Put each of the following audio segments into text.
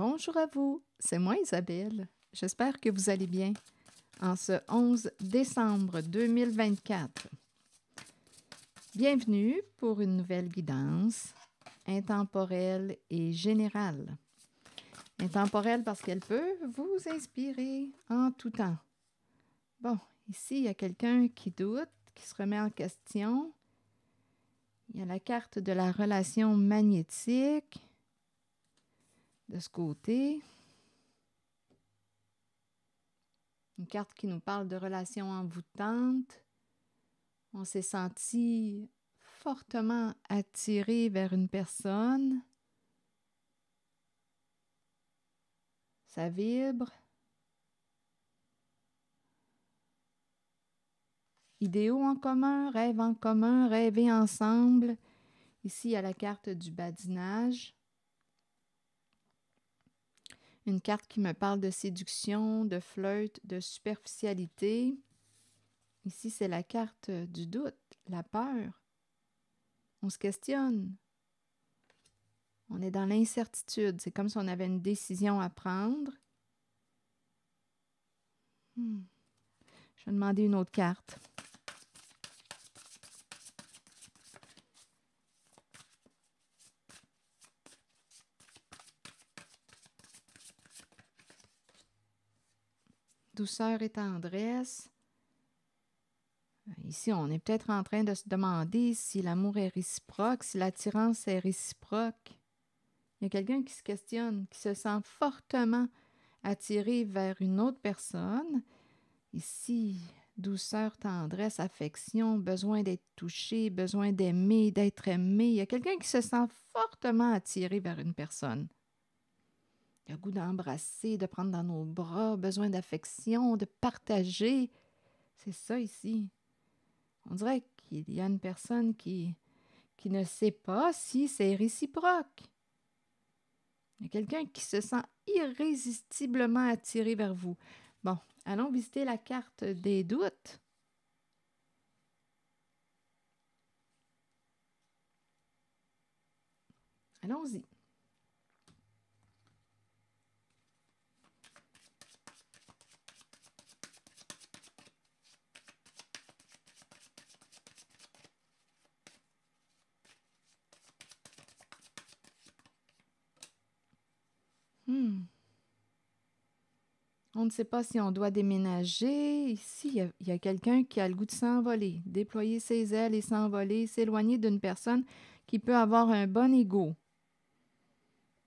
Bonjour à vous, c'est moi Isabelle. J'espère que vous allez bien en ce 11 décembre 2024. Bienvenue pour une nouvelle guidance intemporelle et générale. Intemporelle parce qu'elle peut vous inspirer en tout temps. Bon, ici, il y a quelqu'un qui doute, qui se remet en question. Il y a la carte de la relation magnétique de ce côté. Une carte qui nous parle de relations envoûtantes. On s'est senti fortement attiré vers une personne. Ça vibre. Idéaux en commun, rêver ensemble. Ici, il y a la carte du badinage. Une carte qui me parle de séduction, de flirt, de superficialité. Ici, c'est la carte du doute, la peur. On se questionne. On est dans l'incertitude. C'est comme si on avait une décision à prendre. Je vais demander une autre carte. Douceur et tendresse. Ici, on est peut-être en train de se demander si l'amour est réciproque, si l'attirance est réciproque. Il y a quelqu'un qui se questionne, qui se sent fortement attiré vers une autre personne. Ici, douceur, tendresse, affection, besoin d'être touché, besoin d'aimer, d'être aimé. Il y a quelqu'un qui se sent fortement attiré vers une personne. Il a le goût d'embrasser, de prendre dans nos bras, besoin d'affection, de partager. C'est ça ici. On dirait qu'il y a une personne qui ne sait pas si c'est réciproque. Il y a quelqu'un qui se sent irrésistiblement attiré vers vous. Bon, allons visiter la carte des doutes. Allons-y. On ne sait pas si on doit déménager. Ici, il y a quelqu'un qui a le goût de s'envoler, déployer ses ailes et s'envoler, s'éloigner d'une personne qui peut avoir un bon ego.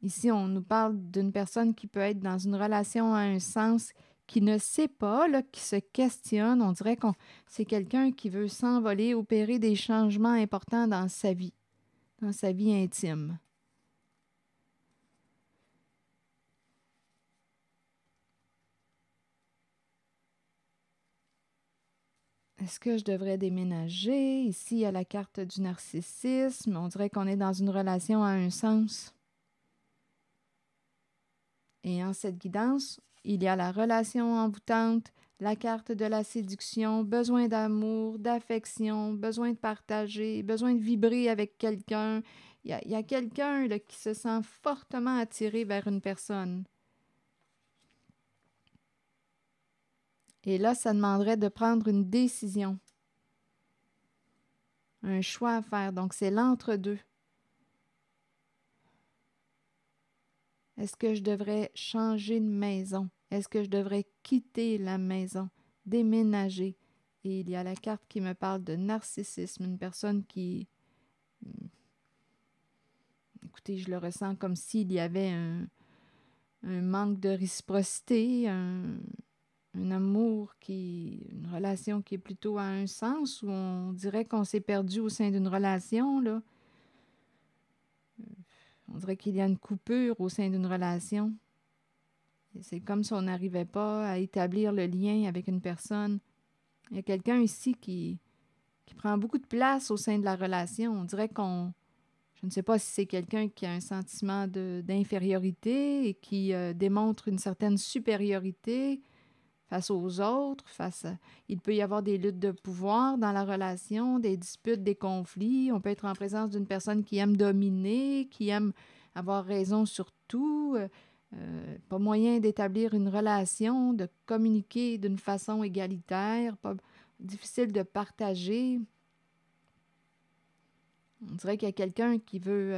Ici, on nous parle d'une personne qui peut être dans une relation à un sens qui ne sait pas, là, qui se questionne. On dirait que c'est quelqu'un qui veut s'envoler, opérer des changements importants dans sa vie intime. Est-ce que je devrais déménager? Ici, il y a la carte du narcissisme. On dirait qu'on est dans une relation à un sens. Et en cette guidance, il y a la relation envoûtante, la carte de la séduction, besoin d'amour, d'affection, besoin de partager, besoin de vibrer avec quelqu'un. Il y a quelqu'un là, qui se sent fortement attiré vers une personne. Et là, ça demanderait de prendre une décision. Un choix à faire. Donc, c'est l'entre-deux. Est-ce que je devrais changer de maison? Est-ce que je devrais quitter la maison? Déménager? Et il y a la carte qui me parle de narcissisme. Une personne qui... Écoutez, je le ressens comme s'il y avait un manque de réciprocité, un amour une relation qui est plutôt à un sens, où on dirait qu'on s'est perdu au sein d'une relation, là. On dirait qu'il y a une coupure au sein d'une relation. Et c'est comme si on n'arrivait pas à établir le lien avec une personne. Il y a quelqu'un ici qui prend beaucoup de place au sein de la relation. On dirait je ne sais pas si c'est quelqu'un qui a un sentiment d'infériorité et qui démontre une certaine supériorité face aux autres. Il peut y avoir des luttes de pouvoir dans la relation, des disputes, des conflits. On peut être en présence d'une personne qui aime dominer, qui aime avoir raison sur tout. pas moyen d'établir une relation, de communiquer d'une façon égalitaire, pas difficile de partager. On dirait qu'il y a quelqu'un qui veut...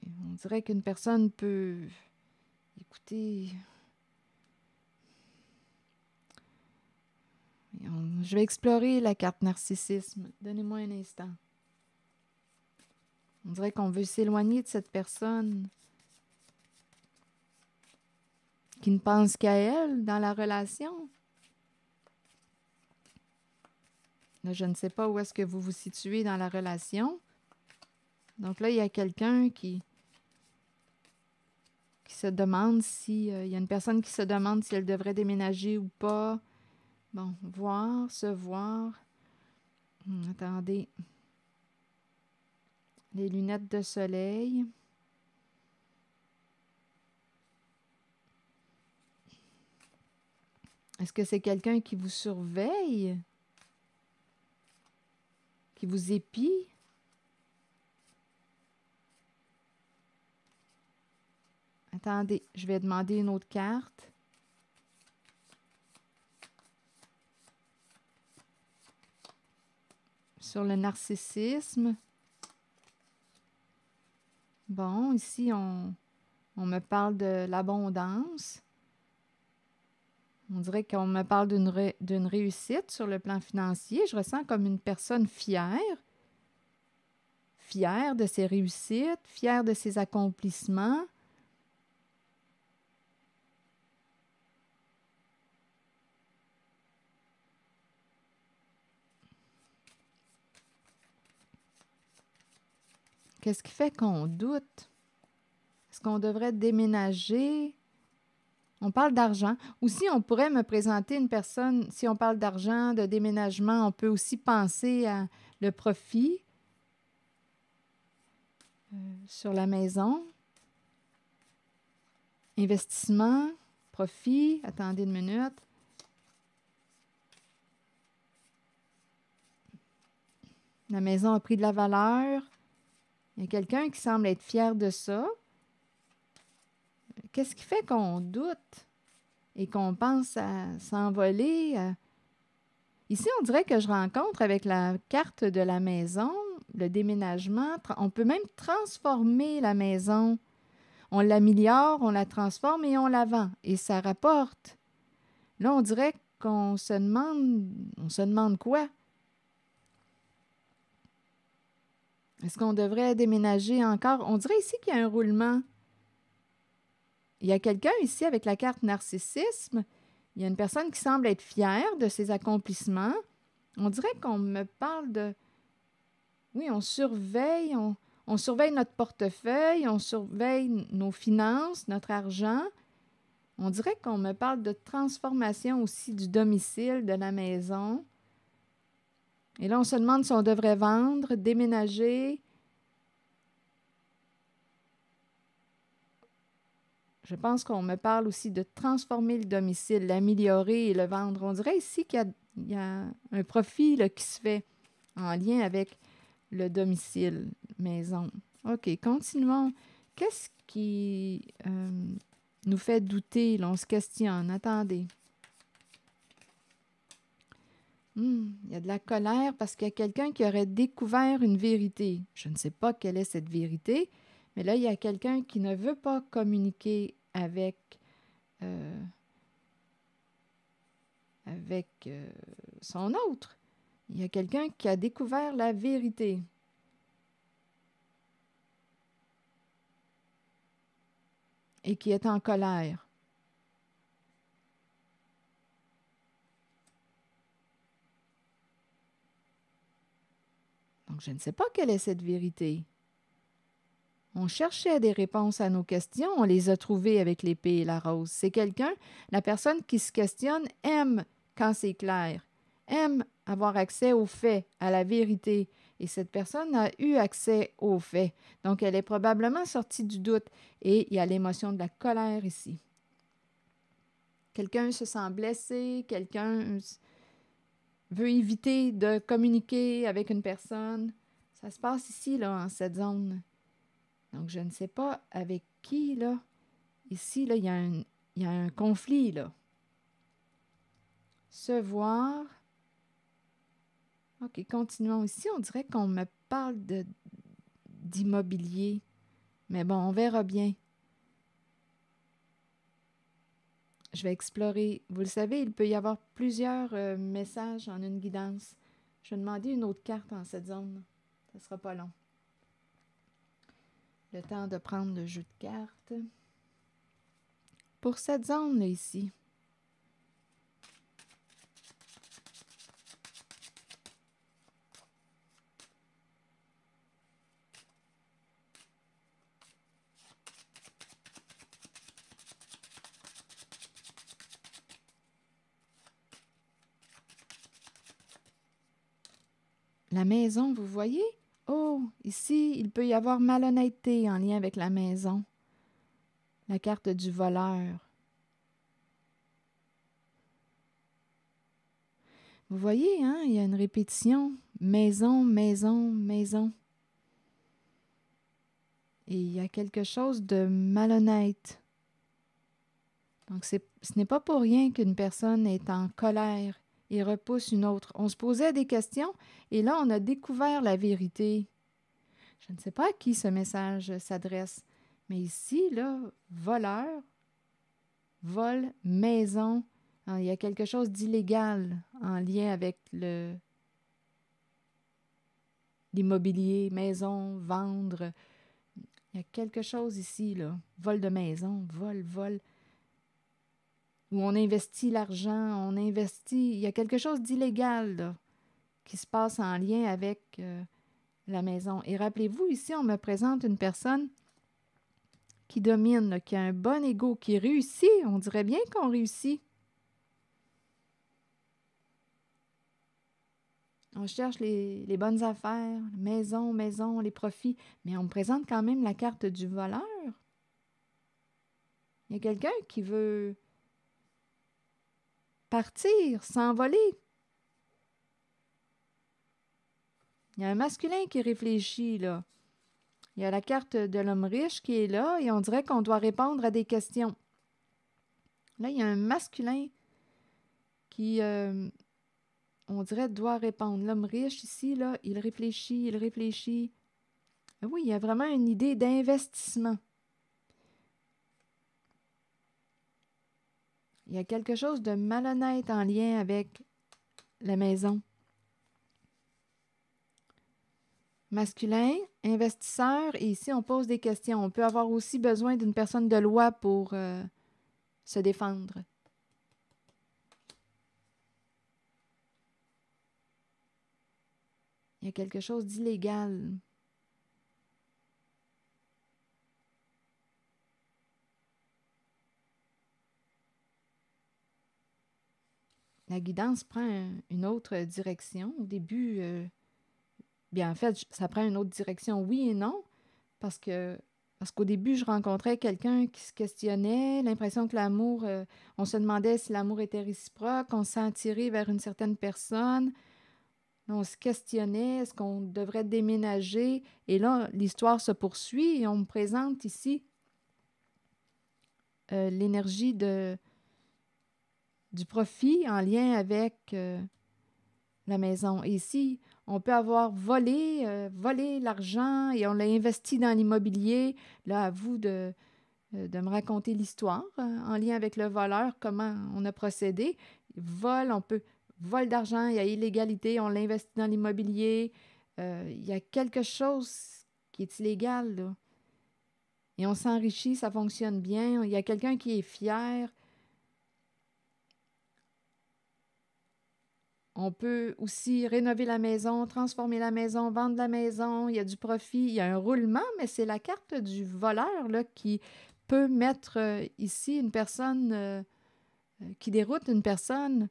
on dirait qu'une personne peut... Écoutez... Je vais explorer la carte narcissisme. Donnez-moi un instant. On dirait qu'on veut s'éloigner de cette personne qui ne pense qu'à elle dans la relation. Là, je ne sais pas où est-ce que vous vous situez dans la relation. Donc là, il y a quelqu'un qui se demande si... il y a une personne qui se demande si elle devrait déménager ou pas. Bon, voir, se voir. Attendez. Les lunettes de soleil. Est-ce que c'est quelqu'un qui vous surveille? Qui vous épie? Attendez, je vais demander une autre carte. Sur le narcissisme. Bon, ici, on me parle de l'abondance. On dirait qu'on me parle d'une réussite sur le plan financier. Je ressens comme une personne fière. Fière de ses réussites, fière de ses accomplissements. Qu'est-ce qui fait qu'on doute? Est-ce qu'on devrait déménager? On parle d'argent. Aussi, on pourrait me présenter une personne, si on parle d'argent, de déménagement, on peut aussi penser à le profit sur la maison. Investissement, profit. Attendez une minute. La maison a pris de la valeur. Il y a quelqu'un qui semble être fier de ça. Qu'est-ce qui fait qu'on doute et qu'on pense à s'envoler? Ici, on dirait que je rencontre avec la carte de la maison, le déménagement. On peut même transformer la maison. On l'améliore, on la transforme et on la vend. Et ça rapporte. Là, on dirait qu'on se demande quoi? Est-ce qu'on devrait déménager encore? On dirait ici qu'il y a un roulement. Il y a quelqu'un ici avec la carte narcissisme. Il y a une personne qui semble être fière de ses accomplissements. On dirait qu'on me parle de... Oui, on surveille notre portefeuille, on surveille nos finances, notre argent. On dirait qu'on me parle de transformation aussi du domicile, de la maison. Et là, on se demande si on devrait vendre, déménager. Je pense qu'on me parle aussi de transformer le domicile, l'améliorer et le vendre. On dirait ici qu'il y a un profit là, qui se fait en lien avec le domicile, maison. OK, continuons. Qu'est-ce qui nous fait douter? Là, on se questionne. Attendez. Il y a de la colère parce qu'il y a quelqu'un qui aurait découvert une vérité. Je ne sais pas quelle est cette vérité, mais là, il y a quelqu'un qui ne veut pas communiquer avec son autre. Il y a quelqu'un qui a découvert la vérité. Et qui est en colère. Donc, je ne sais pas quelle est cette vérité. On cherchait des réponses à nos questions, on les a trouvées avec l'épée et la rose. C'est quelqu'un, la personne qui se questionne aime quand c'est clair, aime avoir accès aux faits, à la vérité. Et cette personne a eu accès aux faits. Donc, elle est probablement sortie du doute. Et il y a l'émotion de la colère ici. Quelqu'un se sent blessé, quelqu'un veut éviter de communiquer avec une personne. Ça se passe ici, là, en cette zone. Donc, je ne sais pas avec qui, là. Ici, là, il y a un conflit, là. Se voir. OK, continuons ici. On dirait qu'on me parle d'immobilier. Mais bon, on verra bien. Je vais explorer. Vous le savez, il peut y avoir plusieurs messages en une guidance. Je vais demander une autre carte en cette zone. Ça ne sera pas long. Le temps de prendre le jeu de cartes. Pour cette zone-là ici. La maison, vous voyez? Oh, ici, il peut y avoir malhonnêteté en lien avec la maison. La carte du voleur. Vous voyez, hein? Il y a une répétition. Maison, maison, maison. Et il y a quelque chose de malhonnête. Donc, ce n'est pas pour rien qu'une personne est en colère et repousse une autre. On se posait des questions et là, on a découvert la vérité. Je ne sais pas à qui ce message s'adresse, mais ici, là, voleur, vol, maison, il y a quelque chose d'illégal en lien avec l'immobilier, maison, vendre. Il y a quelque chose ici, là, vol de maison, vol, où on investit l'argent, on investit, il y a quelque chose d'illégal là, qui se passe en lien avec la maison. Et rappelez-vous, ici, on me présente une personne qui domine, là, qui a un bon ego, qui réussit. On dirait bien qu'on réussit. On cherche les bonnes affaires, maison, les profits. Mais on me présente quand même la carte du voleur. Il y a quelqu'un qui veut partir, s'envoler. Il y a un masculin qui réfléchit, là. Il y a la carte de l'homme riche qui est là et on dirait qu'on doit répondre à des questions. Là, il y a un masculin qui, on dirait, doit répondre. L'homme riche, ici, là, il réfléchit. Oui, il y a vraiment une idée d'investissement. Il y a quelque chose de malhonnête en lien avec la maison. Masculin, investisseur, et ici, on pose des questions. On peut avoir aussi besoin d'une personne de loi pour se défendre. Il y a quelque chose d'illégal. La guidance prend une autre direction. Au début, bien en fait, ça prend une autre direction, oui et non, parce qu'au début, je rencontrais quelqu'un qui se questionnait, l'impression que l'amour, on se demandait si l'amour était réciproque, on se sent attiré vers une certaine personne, on se questionnait, est-ce qu'on devrait déménager? Et là, l'histoire se poursuit et on me présente ici l'énergie du profit en lien avec la maison. Et ici, on peut avoir volé l'argent et on l'a investi dans l'immobilier. Là, à vous de me raconter l'histoire en lien avec le voleur, comment on a procédé. Vol d'argent, il y a illégalité, on l'investit dans l'immobilier. Il y a quelque chose qui est illégal, là. Et on s'enrichit, ça fonctionne bien. Il y a quelqu'un qui est fier. On peut aussi rénover la maison, transformer la maison, vendre la maison. Il y a du profit, il y a un roulement, mais c'est la carte du voleur là, qui peut mettre ici une personne qui déroute une personne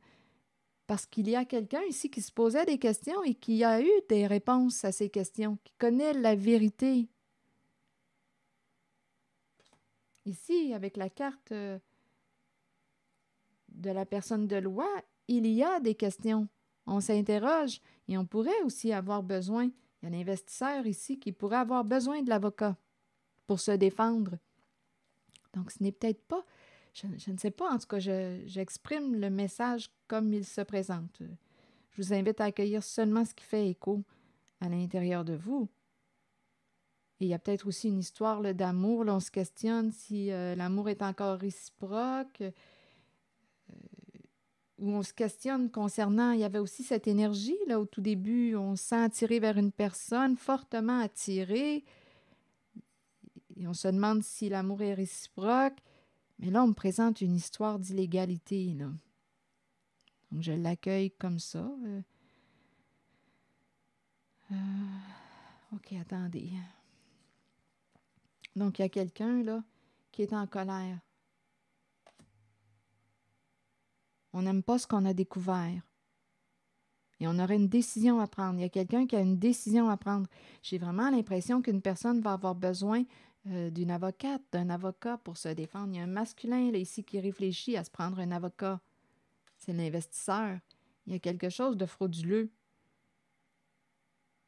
parce qu'il y a quelqu'un ici qui se posait des questions et qui a eu des réponses à ces questions, qui connaît la vérité. Ici, avec la carte de la personne de loi, il y a des questions. On s'interroge et on pourrait aussi avoir besoin, il y a un investisseur ici qui pourrait avoir besoin de l'avocat. pour se défendre. Donc, ce n'est peut-être pas, je ne sais pas, en tout cas, j'exprime le message comme il se présente. Je vous invite à accueillir seulement ce qui fait écho à l'intérieur de vous. Et il y a peut-être aussi une histoire là, d'amour. Là, on se questionne si l'amour est encore réciproque, ou on se questionne concernant, il y avait aussi cette énergie, là, au tout début, on se sent attiré vers une personne, fortement attiré, et on se demande si l'amour est réciproque. Mais là, on me présente une histoire d'illégalité, là. Donc, je l'accueille comme ça. OK, attendez. Donc, il y a quelqu'un, là, qui est en colère. On n'aime pas ce qu'on a découvert. Et on aurait une décision à prendre. Il y a quelqu'un qui a une décision à prendre. J'ai vraiment l'impression qu'une personne va avoir besoin d'une avocate, d'un avocat pour se défendre. Il y a un masculin, là, ici, qui réfléchit à se prendre un avocat. C'est l'investisseur. Il y a quelque chose de frauduleux.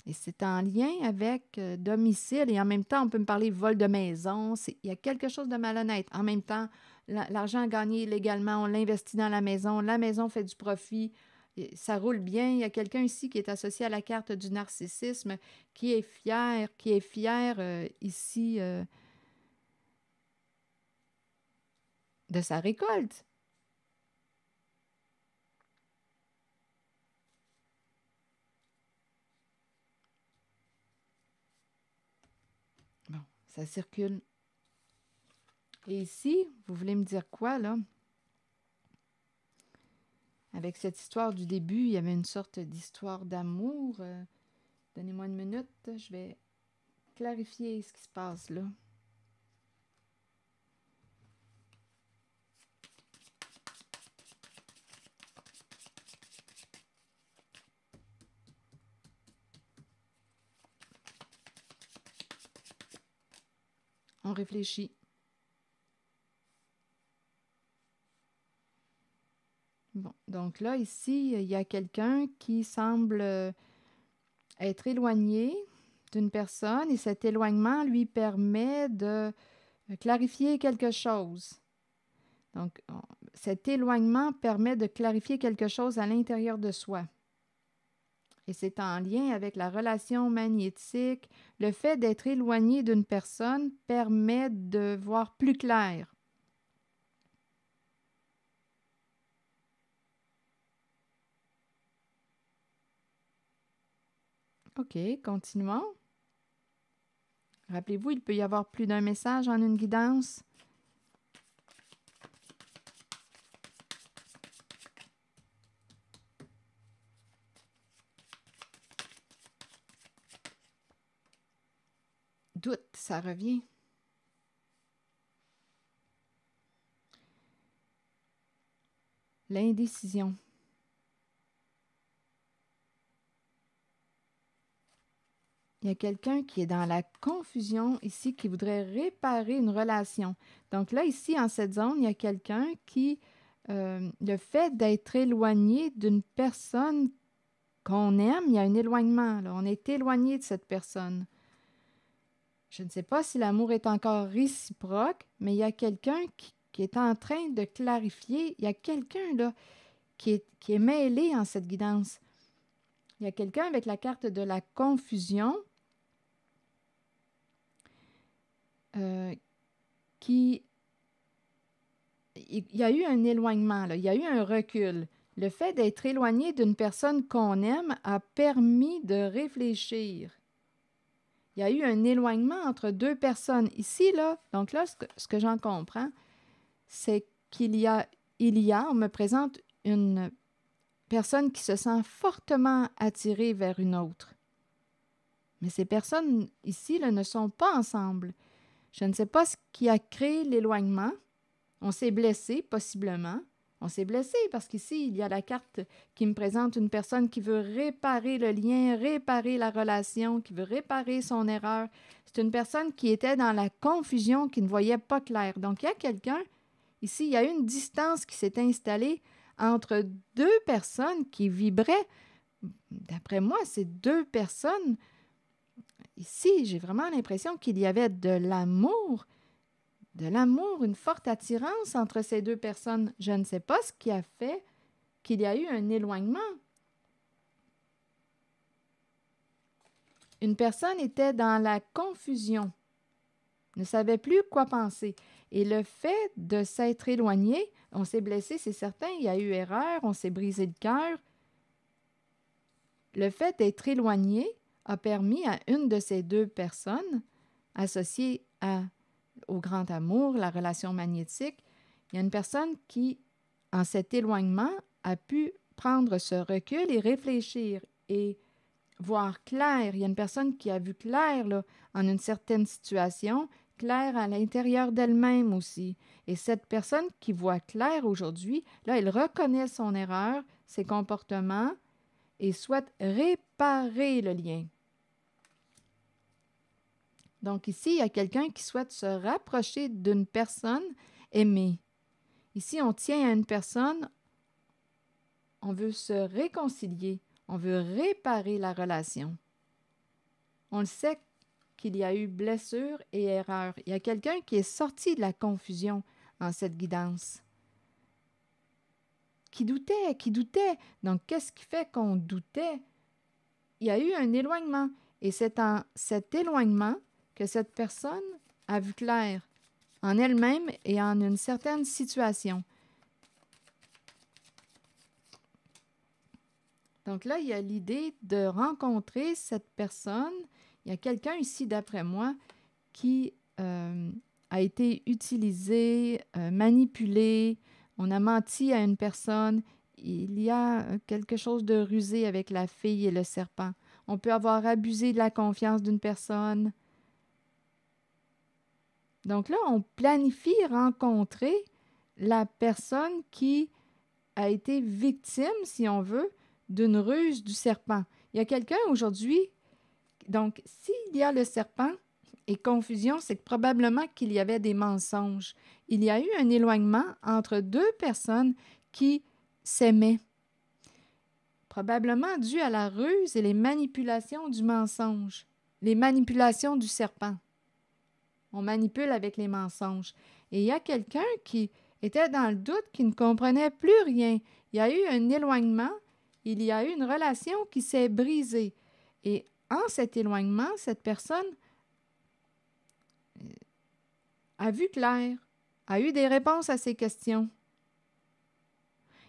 Et c'est en lien avec domicile. Et en même temps, on peut me parler vol de maison. Il y a quelque chose de malhonnête. En même temps, l'argent gagné illégalement, on l'investit dans la maison fait du profit. Et ça roule bien. Il y a quelqu'un ici qui est associé à la carte du narcissisme, qui est fier ici de sa récolte. Bon, ça circule. Et ici, vous voulez me dire quoi, là? Avec cette histoire du début, il y avait une sorte d'histoire d'amour. Donnez-moi une minute, je vais clarifier ce qui se passe là. On réfléchit. Bon, donc là, ici, il y a quelqu'un qui semble être éloigné d'une personne et cet éloignement lui permet de clarifier quelque chose. Donc, cet éloignement permet de clarifier quelque chose à l'intérieur de soi. Et c'est en lien avec la relation magnétique. Le fait d'être éloigné d'une personne permet de voir plus clair. OK, continuons. Rappelez-vous, il peut y avoir plus d'un message en une guidance. Doute, ça revient. L'indécision. Il y a quelqu'un qui est dans la confusion ici, qui voudrait réparer une relation. Donc là, ici, en cette zone, il y a quelqu'un qui, le fait d'être éloigné d'une personne qu'on aime, il y a un éloignement, là. On est éloigné de cette personne. Je ne sais pas si l'amour est encore réciproque, mais il y a quelqu'un qui est en train de clarifier. Il y a quelqu'un là qui est mêlé en cette guidance. Il y a quelqu'un avec la carte de la confusion qui... Il y a eu un éloignement, là. Il y a eu un recul. Le fait d'être éloigné d'une personne qu'on aime a permis de réfléchir. Il y a eu un éloignement entre deux personnes. Ici, là, donc là, ce que j'en comprends, c'est on me présente une personne qui se sent fortement attirée vers une autre. Mais ces personnes ici là, ne sont pas ensemble. Je ne sais pas ce qui a créé l'éloignement. On s'est blessé, possiblement. On s'est blessé parce qu'ici, il y a la carte qui me présente une personne qui veut réparer le lien, réparer la relation, qui veut réparer son erreur. C'est une personne qui était dans la confusion, qui ne voyait pas clair. Donc, il y a quelqu'un, ici, il y a une distance qui s'est installée entre deux personnes qui vibraient. D'après moi, ces deux personnes, ici, j'ai vraiment l'impression qu'il y avait de l'amour, une forte attirance entre ces deux personnes. Je ne sais pas ce qui a fait qu'il y a eu un éloignement. Une personne était dans la confusion, ne savait plus quoi penser. Et le fait de s'être éloigné, on s'est blessé, c'est certain, il y a eu erreur, on s'est brisé le cœur. Le fait d'être éloigné a permis à une de ces deux personnes, associée au grand amour, la relation magnétique, il y a une personne qui, en cet éloignement, a pu prendre ce recul et réfléchir et voir clair. Il y a une personne qui a vu clair là, en une certaine situation, clair à l'intérieur d'elle-même aussi. Et cette personne qui voit clair aujourd'hui, là, elle reconnaît son erreur, ses comportements et souhaite réparer le lien. Donc ici, il y a quelqu'un qui souhaite se rapprocher d'une personne aimée. Ici, on tient à une personne, on veut se réconcilier, on veut réparer la relation. On le sait qu'il y a eu blessure et erreur. Il y a quelqu'un qui est sorti de la confusion en cette guidance. Qui doutait. Donc, qu'est-ce qui fait qu'on doutait? Il y a eu un éloignement. Et c'est en cet éloignement que cette personne a vu clair en elle-même et en une certaine situation. Donc là, il y a l'idée de rencontrer cette personne. Il y a quelqu'un ici, d'après moi, qui a été utilisé, manipulé. On a menti à une personne. Il y a quelque chose de rusé avec la fille et le serpent. On peut avoir abusé de la confiance d'une personne. Donc là, on planifie rencontrer la personne qui a été victime, si on veut, d'une ruse du serpent. Il y a quelqu'un aujourd'hui, donc s'il y a le serpent et confusion, c'est que probablement qu'il y avait des mensonges. Il y a eu un éloignement entre deux personnes qui s'aimaient, probablement dû à la ruse et les manipulations du mensonge, les manipulations du serpent. On manipule avec les mensonges. Et il y a quelqu'un qui était dans le doute, qui ne comprenait plus rien. Il y a eu un éloignement, il y a eu une relation qui s'est brisée. Et en cet éloignement, cette personne a vu clair, a eu des réponses à ses questions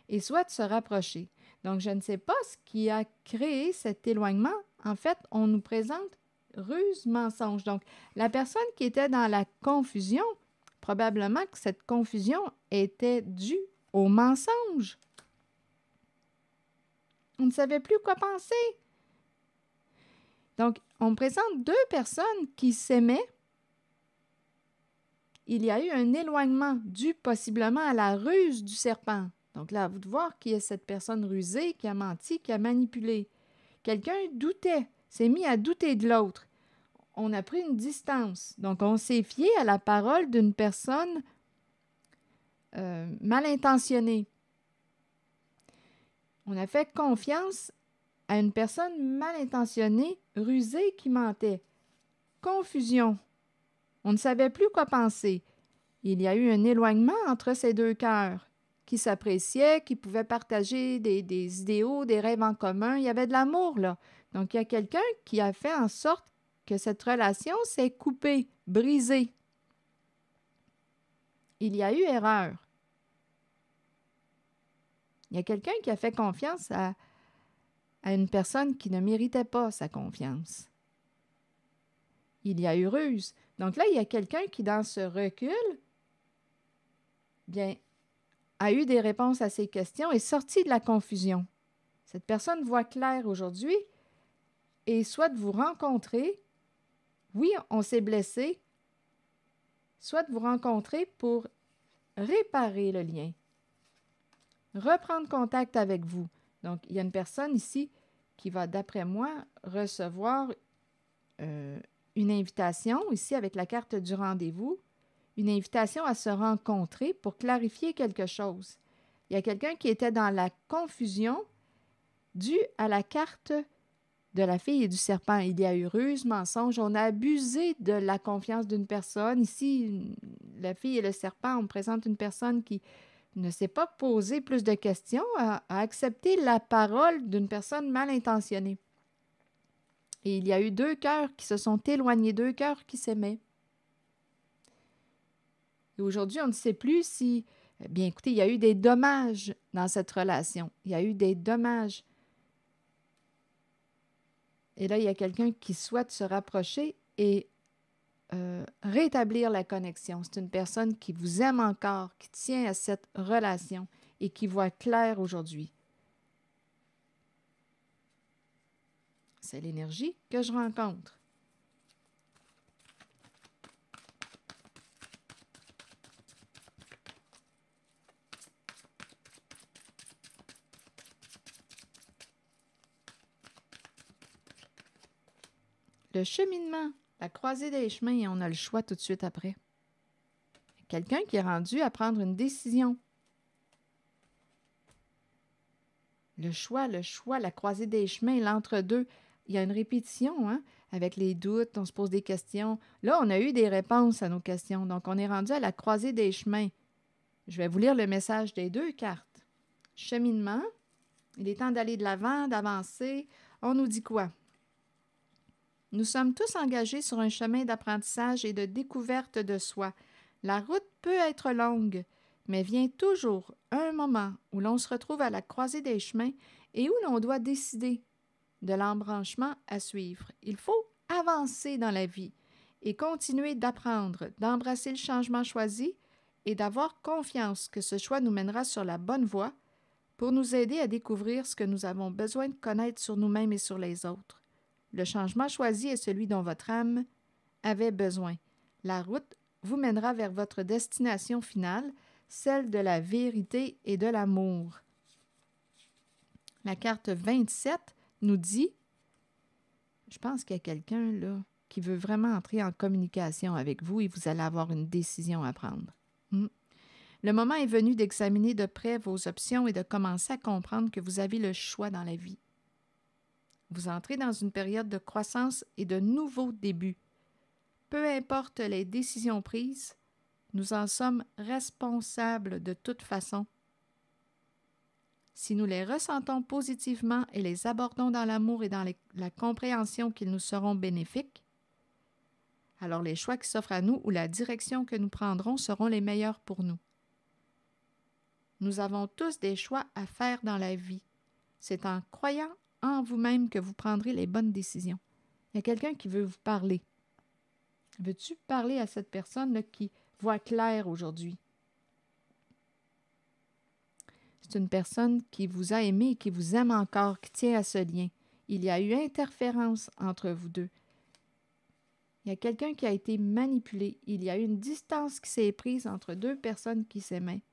et souhaite se rapprocher. Donc, je ne sais pas ce qui a créé cet éloignement. En fait, on nous présente ruse, mensonge. Donc, la personne qui était dans la confusion, probablement que cette confusion était due au mensonge. On ne savait plus quoi penser. Donc, on présente deux personnes qui s'aimaient. Il y a eu un éloignement dû possiblement à la ruse du serpent. Donc là, à vous de voir qui est cette personne rusée, qui a menti, qui a manipulé. Quelqu'un doutait, s'est mis à douter de l'autre. On a pris une distance. Donc, on s'est fié à la parole d'une personne mal intentionnée. On a fait confiance à une personne mal intentionnée, rusée, qui mentait. Confusion. On ne savait plus quoi penser. Il y a eu un éloignement entre ces deux cœurs qui s'appréciaient, qui pouvaient partager des idéaux, des rêves en commun. Il y avait de l'amour, là. Donc, il y a quelqu'un qui a fait en sorte que cette relation s'est coupée, brisée. Il y a eu erreur. Il y a quelqu'un qui a fait confiance à une personne qui ne méritait pas sa confiance. Il y a eu ruse. Donc là, il y a quelqu'un qui, dans ce recul, bien, a eu des réponses à ses questions et sorti de la confusion. Cette personne voit clair aujourd'hui et souhaite vous rencontrer. Oui, on s'est blessé. Souhaite vous rencontrer pour réparer le lien. Reprendre contact avec vous. Donc, il y a une personne ici qui va, d'après moi, recevoir une invitation, ici avec la carte du rendez-vous, une invitation à se rencontrer pour clarifier quelque chose. Il y a quelqu'un qui était dans la confusion due à la carte de la fille et du serpent. Il y a eu ruse, mensonge, on a abusé de la confiance d'une personne. Ici, la fille et le serpent, on présente une personne qui ne s'est pas posé plus de questions, a accepté la parole d'une personne mal intentionnée. Et il y a eu deux cœurs qui se sont éloignés, deux cœurs qui s'aimaient. Et aujourd'hui, on ne sait plus si... Bien, écoutez, il y a eu des dommages dans cette relation. Il y a eu des dommages. Et là, il y a quelqu'un qui souhaite se rapprocher et rétablir la connexion. C'est une personne qui vous aime encore, qui tient à cette relation et qui voit clair aujourd'hui. C'est l'énergie que je rencontre. Le cheminement, la croisée des chemins, et on a le choix tout de suite après. Quelqu'un qui est rendu à prendre une décision. Le choix, la croisée des chemins, l'entre-deux. Il y a une répétition, hein? Avec les doutes, on se pose des questions. Là, on a eu des réponses à nos questions. Donc, on est rendu à la croisée des chemins. Je vais vous lire le message des deux cartes. Cheminement. Il est temps d'aller de l'avant, d'avancer. On nous dit quoi? Nous sommes tous engagés sur un chemin d'apprentissage et de découverte de soi. La route peut être longue, mais vient toujours un moment où l'on se retrouve à la croisée des chemins et où l'on doit décider de l'embranchement à suivre. Il faut avancer dans la vie et continuer d'apprendre, d'embrasser le changement choisi et d'avoir confiance que ce choix nous mènera sur la bonne voie pour nous aider à découvrir ce que nous avons besoin de connaître sur nous-mêmes et sur les autres. Le changement choisi est celui dont votre âme avait besoin. La route vous mènera vers votre destination finale, celle de la vérité et de l'amour. La carte 27 nous dit, je pense qu'il y a quelqu'un là qui veut vraiment entrer en communication avec vous et vous allez avoir une décision à prendre. Le moment est venu d'examiner de près vos options et de commencer à comprendre que vous avez le choix dans la vie. Vous entrez dans une période de croissance et de nouveaux débuts. Peu importe les décisions prises, nous en sommes responsables de toute façon. Si nous les ressentons positivement et les abordons dans l'amour et dans la compréhension qu'ils nous seront bénéfiques, alors les choix qui s'offrent à nous ou la direction que nous prendrons seront les meilleurs pour nous. Nous avons tous des choix à faire dans la vie. C'est en croyant en vous-même que vous prendrez les bonnes décisions. Il y a quelqu'un qui veut vous parler. Veux-tu parler à cette personne-là qui voit clair aujourd'hui? C'est une personne qui vous a aimé et qui vous aime encore, qui tient à ce lien. Il y a eu interférence entre vous deux. Il y a quelqu'un qui a été manipulé. Il y a eu une distance qui s'est prise entre deux personnes qui s'aimaient.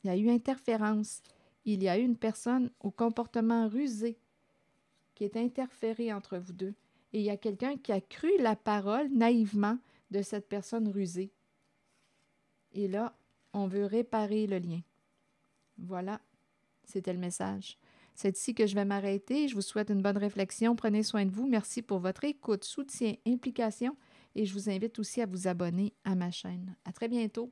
Il y a eu interférence. Il y a eu une personne au comportement rusé qui est interférée entre vous deux. Et il y a quelqu'un qui a cru la parole naïvement de cette personne rusée. Et là, on veut réparer le lien. Voilà, c'était le message. C'est ici que je vais m'arrêter. Je vous souhaite une bonne réflexion. Prenez soin de vous. Merci pour votre écoute, soutien, implication. Et je vous invite aussi à vous abonner à ma chaîne. À très bientôt.